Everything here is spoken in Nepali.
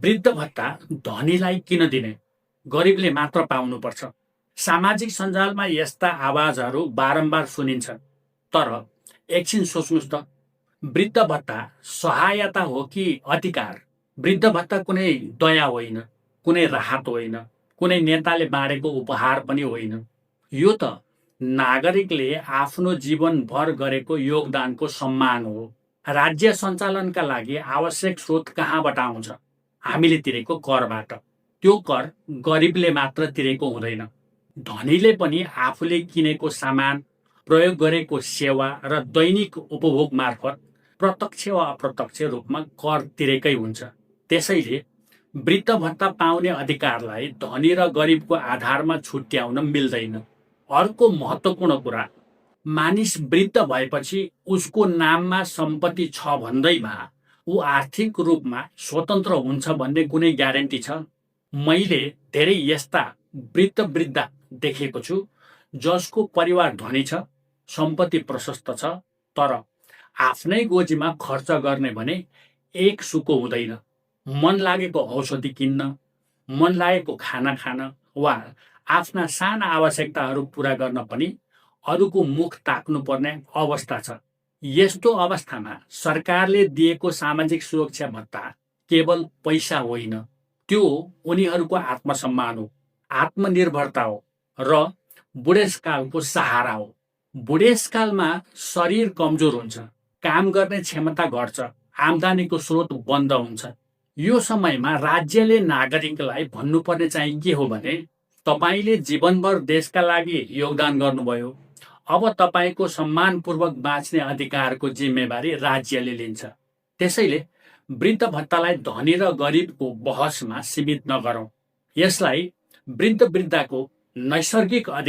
वृद्ध भत्ता धनीलाई किन दिने, गरिबले मात्र पाउनुपर्छ? सामाजिक सञ्जालमा यस्ता आवाजहरू बारम्बार सुनिन्छन्। तर एकछिन सोच्नुहोस् त, वृद्ध भत्ता सहायता हो कि अधिकार? वृद्ध भत्ता कुनै दया होइन, कुनै राहत होइन, कुनै नेताले बाँडेको उपहार पनि होइन। यो त नागरिकले आफ्नो जीवनभर गरेको योगदानको सम्मान हो। राज्य सञ्चालनका लागि आवश्यक स्रोत कहाँबाट आउँछ? हामीले तिरेको करबाट। त्यो कर गरिबले मात्र तिरेको हुँदैन। धनीले पनि आफूले किनेको सामान, प्रयोग गरेको सेवा र दैनिक उपभोग मार्फत प्रत्यक्ष वा अप्रत्यक्ष रूपमा कर तिरेकै हुन्छ। त्यसैले वृद्ध भत्ता पाउने अधिकारलाई धनी र गरिबको आधारमा छुट्याउन मिल्दैन। अर्को महत्त्वपूर्ण कुरा, मानिस वृद्ध भएपछि उसको नाममा सम्पत्ति छ भन्दैमा ऊ आर्थिक रूपमा स्वतन्त्र हुन्छ भन्ने कुनै ग्यारेन्टी छ? मैले धेरै यस्ता वृद्ध देखेको छु जसको परिवार धनी छ, सम्पत्ति प्रशस्त छ, तर आफ्नै गोजीमा खर्च गर्ने भने एक सुको हुँदैन। मन लागेको औषधि किन्न, मन लागेको खाना खान वा आफ्ना साना आवश्यकताहरू पुरा गर्न पनि अरूको मुख ताक्नुपर्ने अवस्था छ। यस्तो अवस्थामा सरकारले दिएको सामाजिक सुरक्षा भत्ता केवल पैसा होइन, त्यो उनीहरूको आत्मसम्मान हो, आत्मनिर्भरता हो र बुढेसकालको सहारा हो। बुढेसकालमा शरीर कमजोर हुन्छ, काम गर्ने क्षमता घट्छ, आम्दानीको स्रोत बन्द हुन्छ। यो समयमा राज्यले नागरिकलाई भन्नुपर्ने चाहिँ के हो भने, तपाईले जीवनभर देशका लागि योगदान गर्नुभयो, अब तपाईको सम्मानपूर्वक बाँच्ने अधिकारको जिम्मेवारी राज्यले लिन्छ। त्यसैले वृद्ध भत्तालाई धनी र गरिबको बहसमा सीमित नगरौँ। यसलाई वृद्धको नैसर्गिक अधिकार